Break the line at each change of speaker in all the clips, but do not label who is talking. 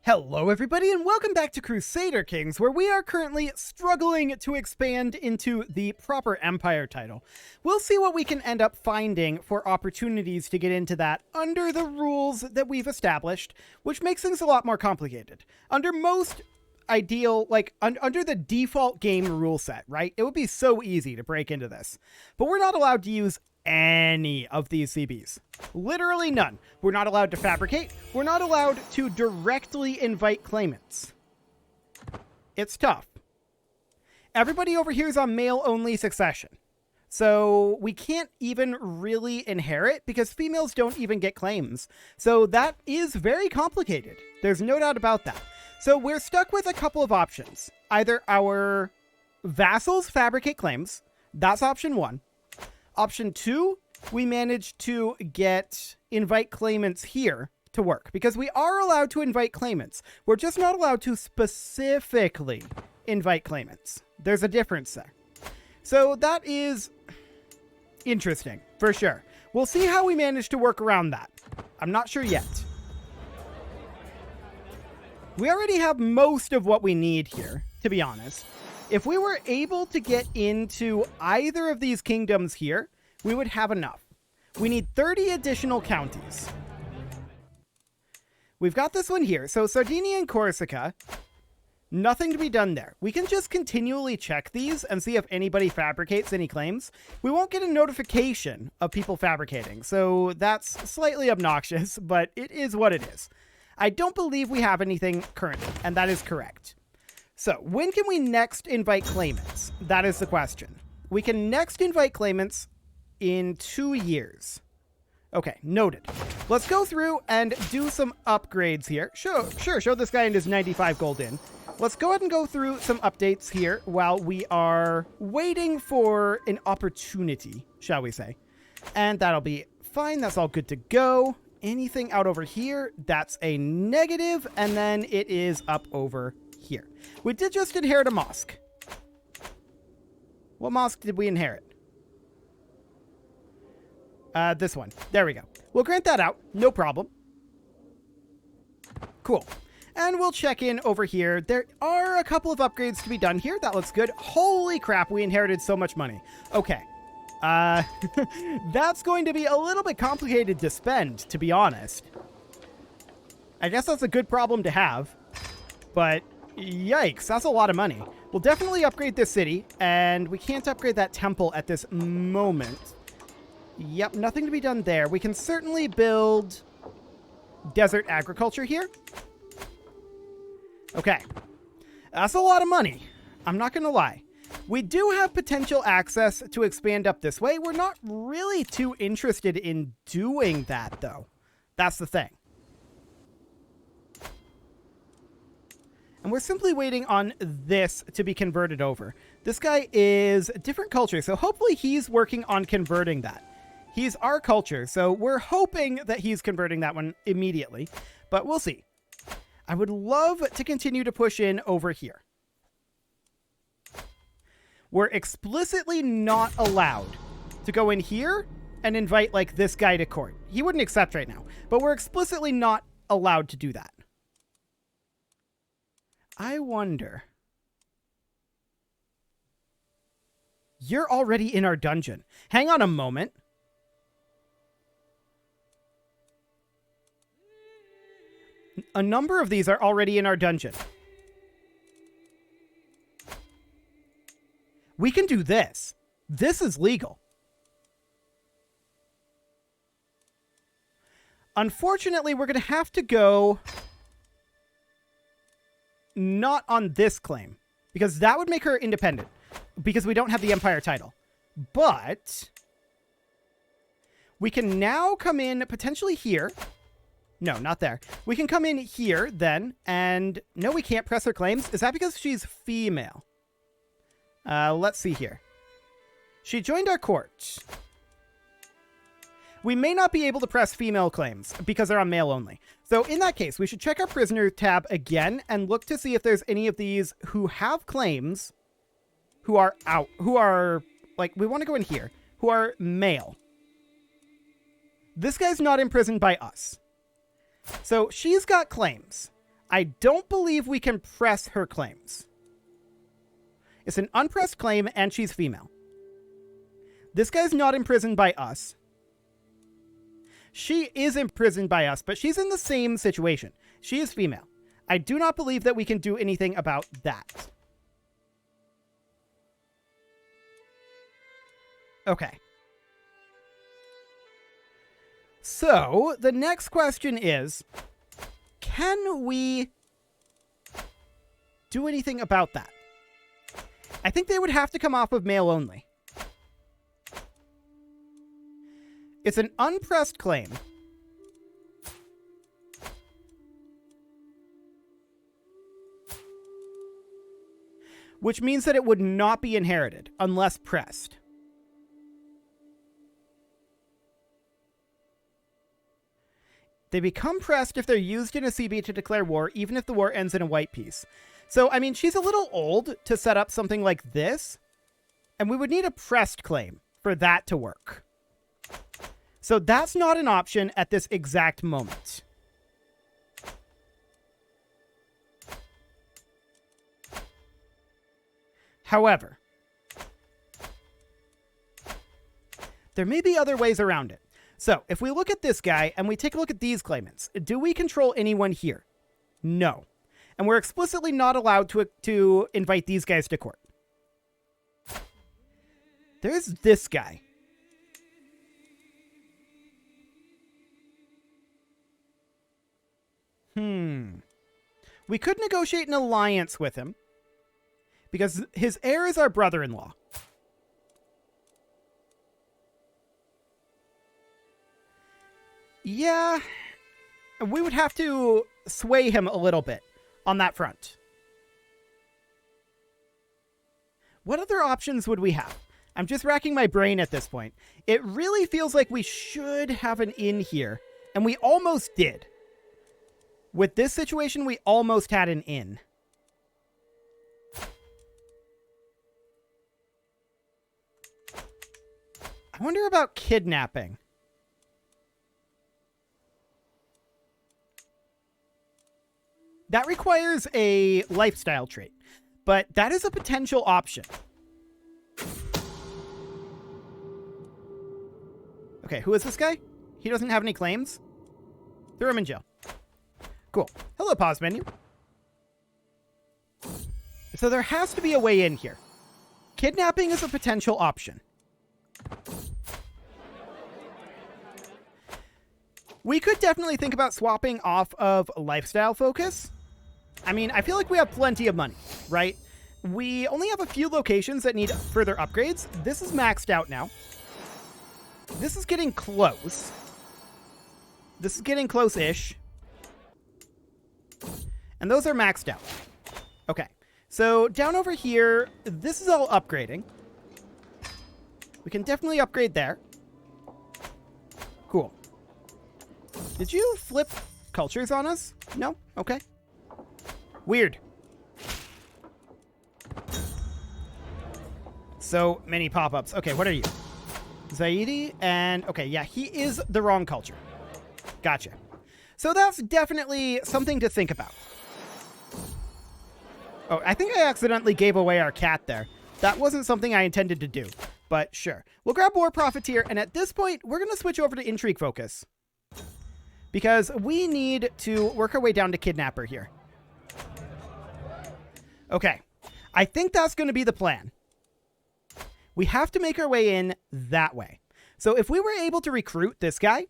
Hello everybody and welcome back to Crusader Kings, where we are currently struggling to expand into the proper Empire title. We'll see what we can end up finding for opportunities to get into that under the rules that we've established, which makes things a lot more complicated. Under most ideal, under the default game rule set, right? It would be so easy to break into this. But we're not allowed to use any of these CBs. Literally none. We're not allowed to fabricate. We're not allowed to directly invite claimants. It's tough. Everybody over here is on male-only succession. So we can't even really inherit because females don't even get claims. So that is very complicated. There's no doubt about that. So we're stuck with a couple of options. Either our vassals fabricate claims. That's option one. Option two, we managed to get invite claimants here to work because we are allowed to invite claimants. We're just not allowed to specifically invite claimants. There's a difference there. So that is interesting for sure. We'll see how we manage to work around that. I'm not sure yet. We already have most of what we need here, to be honest. If we were able to get into either of these kingdoms here, we would have enough. We need 30 additional counties. We've got this one here. So Sardinia and Corsica, nothing to be done there. We can just continually check these and see if anybody fabricates any claims. We won't get a notification of people fabricating, so that's slightly obnoxious, but it is what it is. I don't believe we have anything currently, and that is correct. So, when can we next invite claimants? That is the question. We can next invite claimants in 2 years. Okay, noted. Let's go through and do some upgrades here. Sure, show this guy and his 95 gold in. Let's go ahead and go through some updates here while we are waiting for an opportunity, shall we say. And that'll be fine. That's all good to go. Anything out over here, that's a negative, and then it is up over here. We did just inherit a mosque. What mosque did we inherit? This one. There we go. We'll grant that out. No problem. Cool. And we'll check in over here. There are a couple of upgrades to be done here. That looks good. Holy crap, we inherited so much money. Okay. That's going to be a little bit complicated to spend, to be honest. I guess that's a good problem to have. But yikes, that's a lot of money. We'll definitely upgrade this city, and we can't upgrade that temple at this moment. Yep, nothing to be done there. We can certainly build desert agriculture here. Okay. That's a lot of money. I'm not going to lie. We do have potential access to expand up this way. We're not really too interested in doing that, though. That's the thing. And we're simply waiting on this to be converted over. This guy is a different culture, so hopefully he's working on converting that. He's our culture, so we're hoping that he's converting that one immediately, but we'll see. I would love to continue to push in over here. We're explicitly not allowed to go in here and invite, like, this guy to court. He wouldn't accept right now, but we're explicitly not allowed to do that. I wonder. You're already in our dungeon. Hang on a moment. A number of these are already in our dungeon. We can do this. This is legal. Unfortunately, we're going to have to go not on this claim, because that would make her independent, because we don't have the Empire title. But we can now come in potentially here. No, not there. We can come in here then, and no, we can't press her claims. Is that because she's female? Let's see here. She joined our court. We may not be able to press female claims because they're on male only. So in that case, we should check our prisoner tab again and look to see if there's any of these who have claims who are out, who are, like, we want to go in here, who are male. This guy's not imprisoned by us. So she's got claims. I don't believe we can press her claims. It's an unpressed claim, and she's female. This guy's not imprisoned by us. She is imprisoned by us, but she's in the same situation. She is female. I do not believe that we can do anything about that. Okay. So, the next question is, can we do anything about that? I think they would have to come off of male only. It's an unpressed claim. Which means that it would not be inherited unless pressed. They become pressed if they're used in a CB to declare war, even if the war ends in a white piece. So, I mean, she's a little old to set up something like this, and we would need a pressed claim for that to work. So that's not an option at this exact moment. However, there may be other ways around it. So, if we look at this guy and we take a look at these claimants, do we control anyone here? No. And we're explicitly not allowed to invite these guys to court. There's this guy. We could negotiate an alliance with him, because his heir is our brother-in-law. Yeah, we would have to sway him a little bit on that front. What other options would we have? I'm just racking my brain at this point. It really feels like we should have an inn here, and we almost did. With this situation, we almost had an inn. I wonder about kidnapping. That requires a lifestyle trait, but that is a potential option. Okay, who is this guy? He doesn't have any claims? Throw him in jail. Cool. Hello, pause menu. So there has to be a way in here. Kidnapping is a potential option. We could definitely think about swapping off of lifestyle focus. I mean, I feel like we have plenty of money, right? We only have a few locations that need further upgrades. This is maxed out now. This is getting close. This is getting close-ish. And those are maxed out. Okay. So down over here, this is all upgrading. We can definitely upgrade there. Cool. Did you flip cultures on us? No? Okay. Weird. So many pop-ups. Okay, what are you? Zaidi and... Okay, yeah, he is the wrong culture. Gotcha. So that's definitely something to think about. Oh, I think I accidentally gave away our cat there. That wasn't something I intended to do, but sure. We'll grab War Profiteer, and at this point, we're going to switch over to Intrigue Focus. Because we need to work our way down to Kidnapper here. Okay. I think that's going to be the plan. We have to make our way in that way. So if we were able to recruit this guy,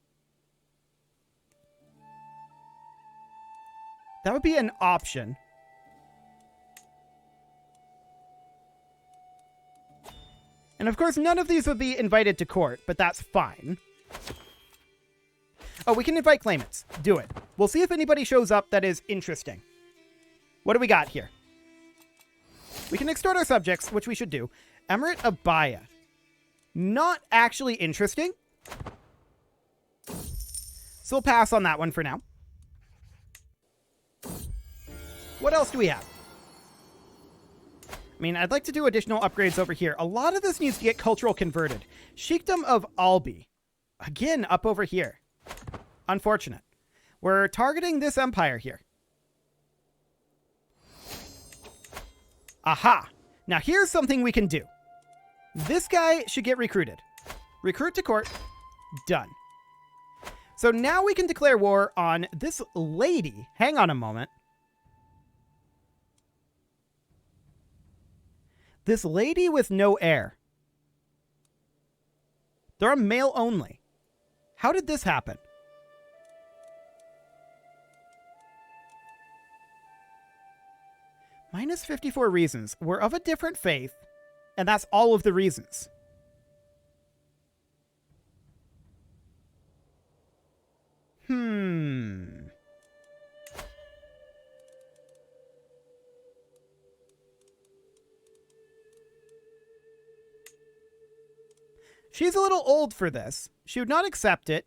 that would be an option. And of course, none of these would be invited to court, but that's fine. Oh, we can invite claimants. Do it. We'll see if anybody shows up that is interesting. What do we got here? We can extort our subjects, which we should do. Emirate Abaya. Not actually interesting. So we'll pass on that one for now. What else do we have? I mean, I'd like to do additional upgrades over here. A lot of this needs to get cultural converted. Sheikdom of Albi. Again, up over here. Unfortunate. We're targeting this empire here. Aha! Now here's something we can do. This guy should get recruited. Recruit to court. Done. So now we can declare war on this lady. Hang on a moment. This lady with no heir. They're a male only. How did this happen? Minus 54 reasons. We're of a different faith, and that's all of the reasons. She's a little old for this. She would not accept it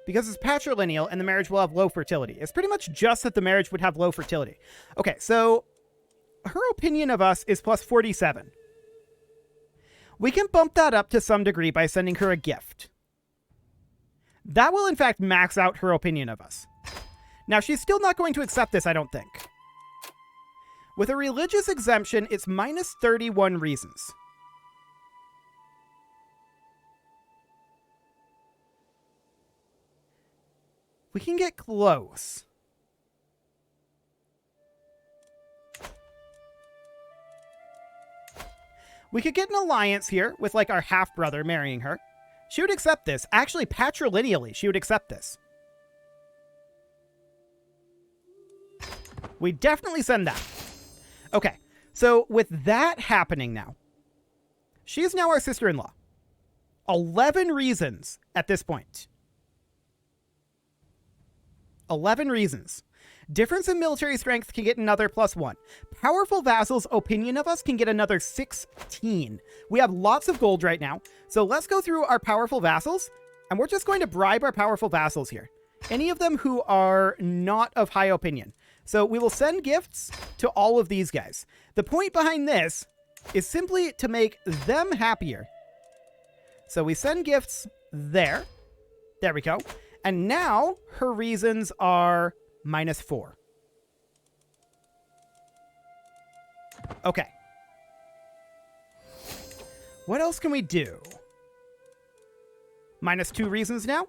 because it's patrilineal and the marriage will have low fertility. It's pretty much just that the marriage would have low fertility. Okay, so her opinion of us is plus 47. We can bump that up to some degree by sending her a gift. That will, in fact, max out her opinion of us. Now, she's still not going to accept this, I don't think. With a religious exemption, it's minus 31 reasons. We can get close. We could get an alliance here with, like, our half-brother marrying her. She would accept this. Actually, patrilineally, she would accept this. We definitely send that. Okay, so with that happening now, she is now our sister-in-law. 11 reasons at this point. 11 reasons. Difference in military strength can get another +1. Powerful vassals' opinion of us can get another 16. We have lots of gold right now. So let's go through our powerful vassals, and we're just going to bribe our powerful vassals here. Any of them who are not of high opinion. So we will send gifts to all of these guys. The point behind this is simply to make them happier. So we send gifts there. There we go. And now her reasons are -4. Okay. What else can we do? -2 reasons now?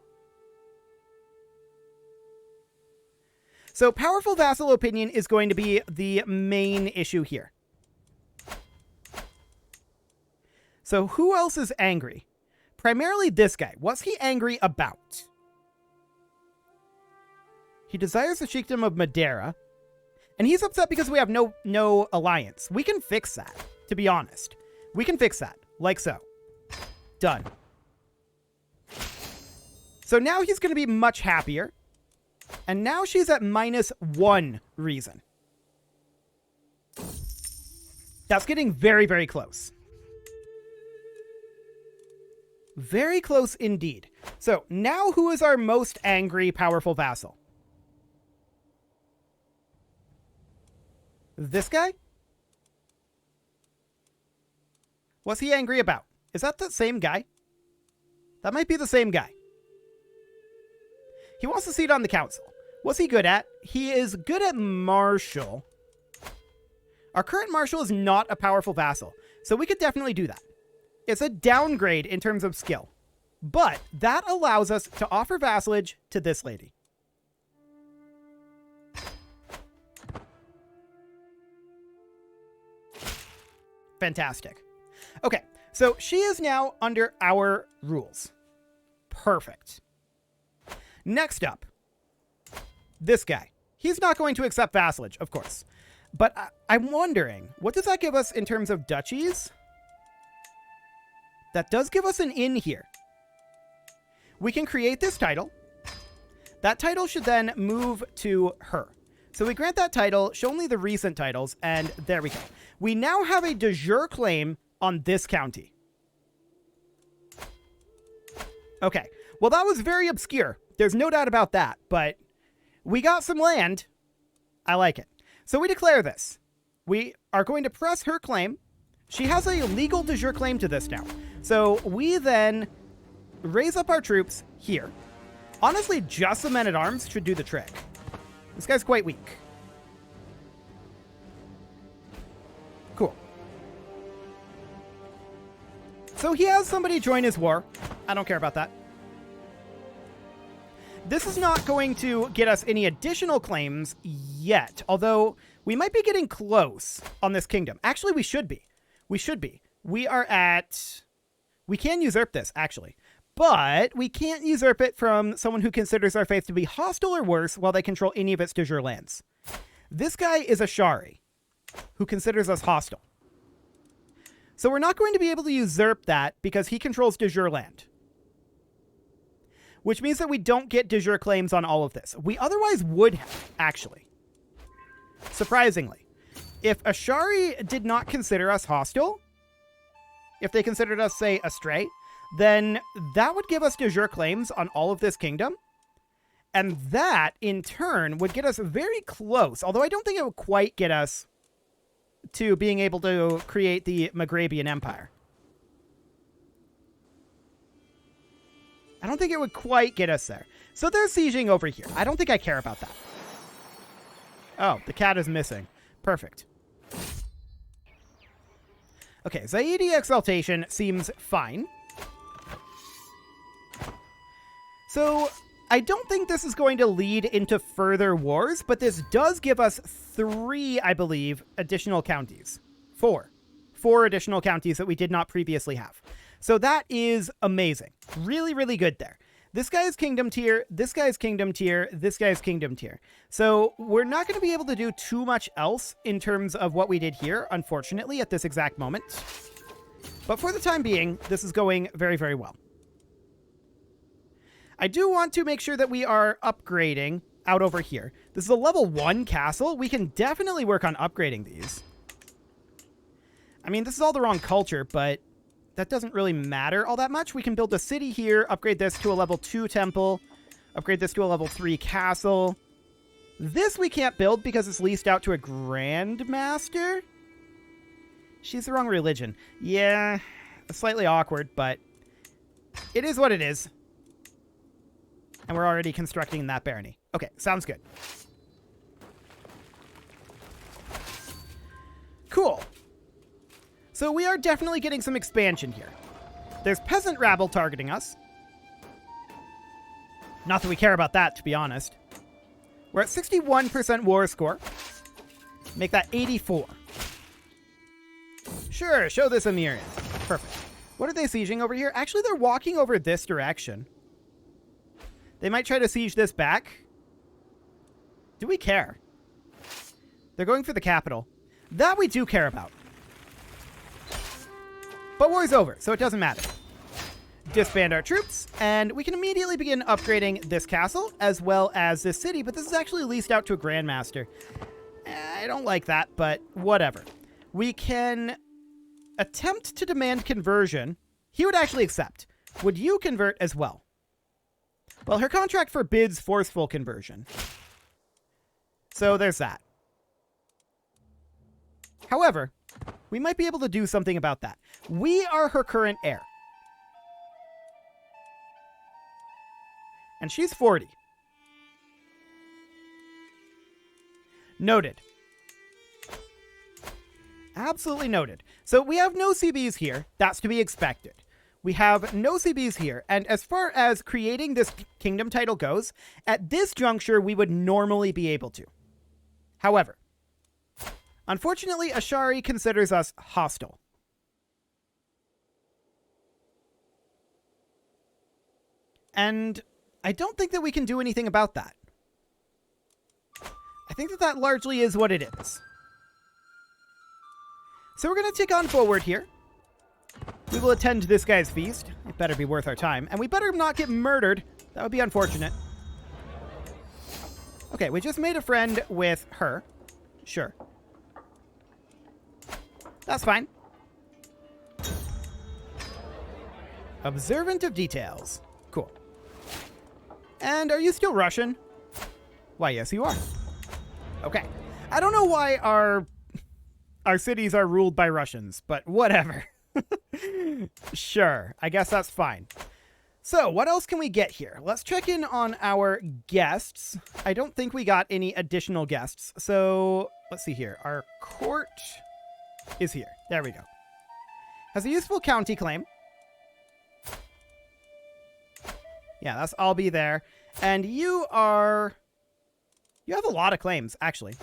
So powerful vassal opinion is going to be the main issue here. So who else is angry? Primarily this guy. What's he angry about? He desires the chiefdom of Madeira, and he's upset because we have no alliance. We can fix that, to be honest. We can fix that, like so. Done. So now he's going to be much happier, and now she's at -1 reason. That's getting very, very close. Very close indeed. So now who is our most angry, powerful vassal? This guy? What's he angry about? Is that the same guy? That might be the same guy. He wants a seat on the council. What's he good at? He is good at marshal. Our current marshal is not a powerful vassal, so we could definitely do that. It's a downgrade in terms of skill, but that allows us to offer vassalage to this lady. Fantastic. Okay, so she is now under our rules. Perfect. Next up, this guy. He's not going to accept vassalage, of course. But I'm wondering, what does that give us in terms of duchies? That does give us an in here. We can create this title. That title should then move to her. So we grant that title, show only the recent titles, and there we go. We now have a de jure claim on this county. Okay, well that was very obscure. There's no doubt about that, but we got some land. I like it. So we declare this. We are going to press her claim. She has a legal de jure claim to this now. So we then raise up our troops here. Honestly, just the men-at-arms should do the trick. This guy's quite weak. Cool. So he has somebody join his war. I don't care about that. This is not going to get us any additional claims yet, although we might be getting close on this kingdom. Actually, we should be. We should be. We are at... We can usurp this, actually. But we can't usurp it from someone who considers our faith to be hostile or worse while they control any of its de jure lands. This guy is a Shari who considers us hostile. So we're not going to be able to usurp that because he controls de jure land. Which means that we don't get de jure claims on all of this. We otherwise would have, actually. Surprisingly. If a Shari did not consider us hostile, if they considered us, say, a stray, then that would give us de jure claims on all of this kingdom. And that, in turn, would get us very close, although I don't think it would quite get us to being able to create the Maghrebian Empire. I don't think it would quite get us there. So they're sieging over here. I don't think I care about that. Oh, the cat is missing. Perfect. Okay, Zaidi Exaltation seems fine. So I don't think this is going to lead into further wars, but this does give us 3, I believe, additional counties. 4 additional counties that we did not previously have. So that is amazing. Really, really good there. This guy's kingdom tier, this guy's kingdom tier, this guy's kingdom tier. So we're not going to be able to do too much else in terms of what we did here, unfortunately, at this exact moment. But for the time being, this is going very, very well. I do want to make sure that we are upgrading out over here. This is a level 1 castle. We can definitely work on upgrading these. I mean, this is all the wrong culture, but that doesn't really matter all that much. We can build a city here, upgrade this to a level 2 temple, upgrade this to a level 3 castle. This we can't build because it's leased out to a grandmaster. She's the wrong religion. Yeah, slightly awkward, but it is what it is. And we're already constructing that barony. Okay, sounds good. Cool. So we are definitely getting some expansion here. There's peasant rabble targeting us. Not that we care about that, to be honest. We're at 61% war score. Make that 84. Sure, show this Emirian. Perfect. What are they sieging over here? Actually, they're walking over this direction. They might try to siege this back. Do we care? They're going for the capital. That we do care about. But war's over, so it doesn't matter. Disband our troops, and we can immediately begin upgrading this castle, as well as this city, but this is actually leased out to a grandmaster. I don't like that, but whatever. We can attempt to demand conversion. He would actually accept. Would you convert as well? Well, her contract forbids forceful conversion. So there's that. However, we might be able to do something about that. We are her current heir. And she's 40. Noted. Absolutely noted. So we have no CBs here. That's to be expected. We have no CBs here. And as far as creating this kingdom title goes, at this juncture, we would normally be able to. However, unfortunately, Ashari considers us hostile. And I don't think that we can do anything about that. I think that that largely is what it is. So we're going to tick on forward here. We will attend this guy's feast. It better be worth our time. And we better not get murdered. That would be unfortunate. Okay, we just made a friend with her. Sure. That's fine. Observant of details. Cool. And are you still Russian? Why, yes, you are. Okay. I don't know why our cities are ruled by Russians, but whatever. Sure, I guess that's fine. So, what else can we get here? Let's check in on our guests. I don't think we got any additional guests. So, let's see here. Our court... is here. There we go. Has a useful county claim. Yeah, that's all be there. And you are... You have a lot of claims, actually.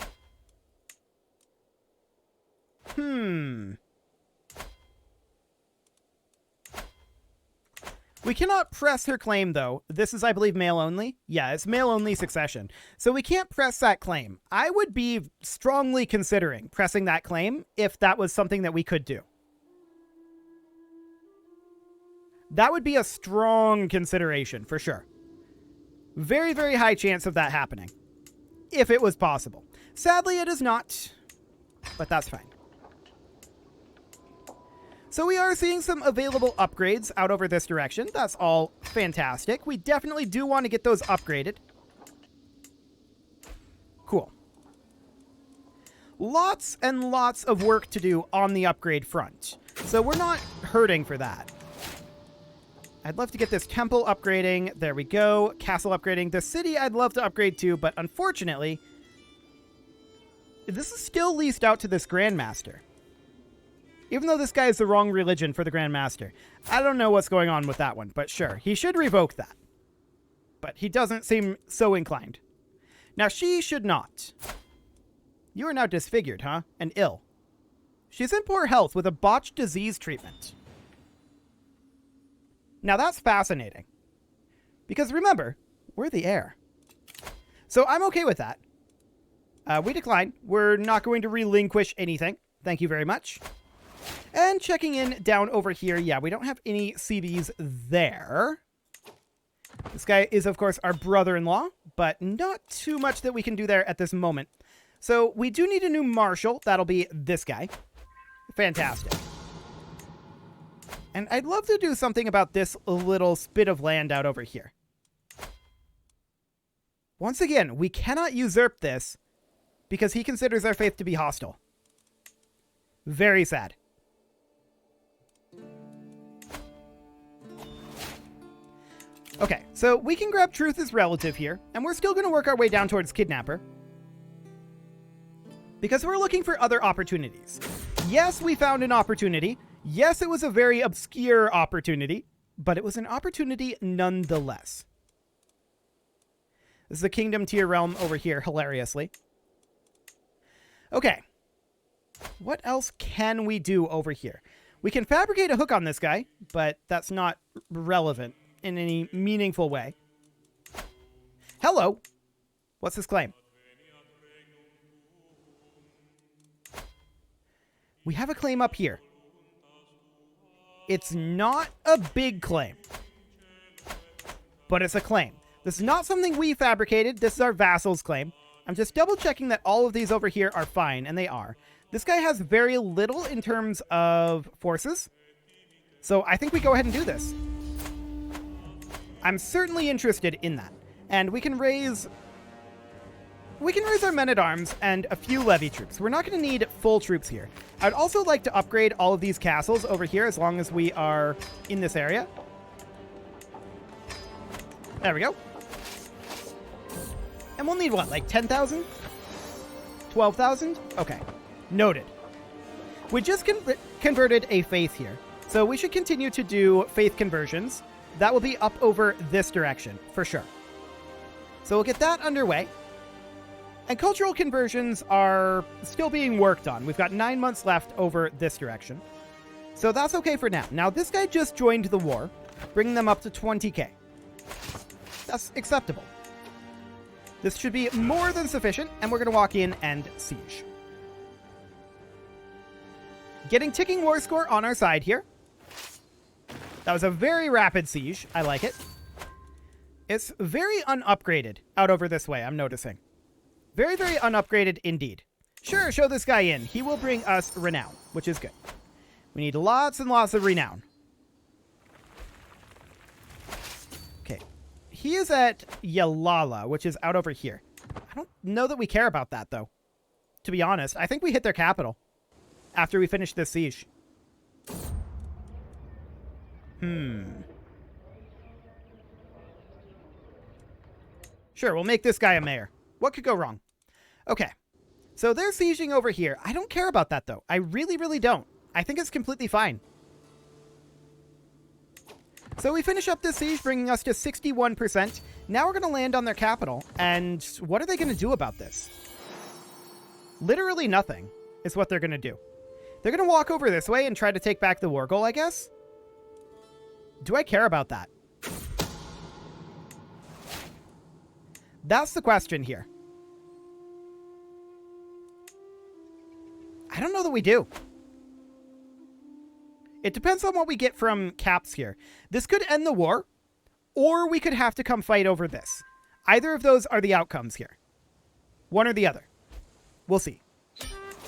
We cannot press her claim, though. This is, I believe, male only. Yeah, it's male only succession. So we can't press that claim. I would be strongly considering pressing that claim if that was something that we could do. That would be a strong consideration, for sure. Very, very high chance of that happening. If it was possible. Sadly, it is not. But that's fine. So we are seeing some available upgrades out over this direction. That's all fantastic. We definitely do want to get those upgraded. Cool. Lots and lots of work to do on the upgrade front. So we're not hurting for that. I'd love to get this temple upgrading. There we go. Castle upgrading. The city I'd love to upgrade to, but unfortunately, this is still leased out to this Grandmaster. Even though this guy is the wrong religion for the Grandmaster. I don't know what's going on with that one, but sure. He should revoke that. But he doesn't seem so inclined. Now, she should not. You are now disfigured, huh? And ill. She's in poor health with a botched disease treatment. Now, that's fascinating. Because remember, we're the heir. So I'm okay with that. We decline. We're not going to relinquish anything. Thank you very much. And checking in down over here. Yeah, we don't have any CBs there. This guy is, of course, our brother-in-law, but not too much that we can do there at this moment. So we do need a new marshal. That'll be this guy. Fantastic. And I'd love to do something about this little spit of land out over here. Once again, we cannot usurp this because he considers our faith to be hostile. Very sad. Okay, so we can grab Truth as relative here, and we're still going to work our way down towards Kidnapper. Because we're looking for other opportunities. Yes, we found an opportunity. Yes, it was a very obscure opportunity, but it was an opportunity nonetheless. This is a kingdom tier realm over here, hilariously. Okay. What else can we do over here? We can fabricate a hook on this guy, but that's not relevant in any meaningful way. Hello. What's his claim? We have a claim up here. It's not a big claim, but it's a claim. This is not something we fabricated. This is our vassal's claim. I'm just double checking that all of these over here are fine, and they are. This guy has very little in terms of forces, so I think we go ahead and do this. I'm certainly interested in that, and we can raise our men-at-arms and a few levy troops. We're not going to need full troops here. I'd also like to upgrade all of these castles over here as long as we are in this area. There we go. And we'll need what, like 10,000? 12,000? Okay. Noted. We just converted a faith here, so we should continue to do faith conversions. That will be up over this direction, for sure. So we'll get that underway. And cultural conversions are still being worked on. We've got 9 months left over this direction. So that's okay for now. Now, this guy just joined the war, bringing them up to 20k. That's acceptable. This should be more than sufficient, and we're going to walk in and siege. Getting ticking war score on our side here. That was a very rapid siege. I like it. It's very unupgraded out over this way, I'm noticing. Very, very unupgraded indeed. Sure, show this guy in. He will bring us renown, which is good. We need lots and lots of renown. Okay. He is at Yalala, which is out over here. I don't know that we care about that, though. To be honest, I think we hit their capital after we finish this siege. Sure, we'll make this guy a mayor. What could go wrong? Okay. So they're sieging over here. I don't care about that, though. I really, really don't. I think it's completely fine. So we finish up this siege, bringing us to 61%. Now we're going to land on their capital. And what are they going to do about this? Literally nothing is what they're going to do. They're going to walk over this way and try to take back the war goal, I guess. Do I care about that? That's the question here. I don't know that we do. It depends on what we get from caps here. This could end the war, or we could have to come fight over this. Either of those are the outcomes here. One or the other. We'll see.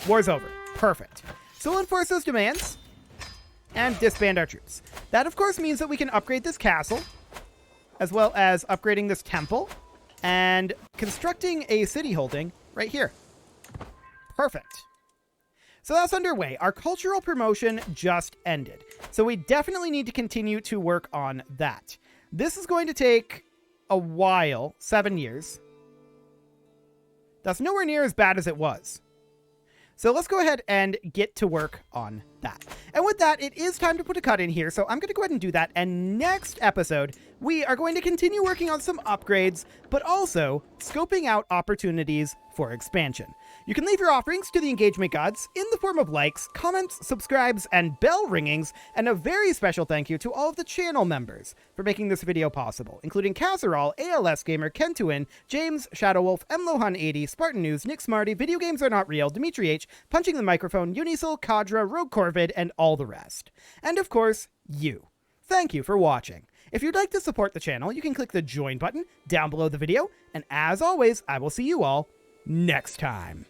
War's over. Perfect. So we'll enforce those demands and disband our troops. That, of course, means that we can upgrade this castle, as well as upgrading this temple and constructing a city holding right here. Perfect. So that's underway. Our cultural promotion just ended. So we definitely need to continue to work on that. This is going to take a while, 7 years. That's nowhere near as bad as it was. So let's go ahead and get to work on that. And with that, it is time to put a cut in here. So I'm going to go ahead and do that. And next episode, we are going to continue working on some upgrades, but also scoping out opportunities for expansion. You can leave your offerings to the engagement gods in the form of likes, comments, subscribes, and bell ringings, and a very special thank you to all of the channel members for making this video possible, including Casserole, ALS Gamer, Kentuin, James, Shadowwolf, MLohan80, Spartan News, Nick Smarty, Video Games Are Not Real, Dimitri H, Punching the Microphone, Unisil, Kadra, Rogue Corvid, and all the rest. And of course, you. Thank you for watching. If you'd like to support the channel, you can click the join button down below the video, and as always, I will see you all next time.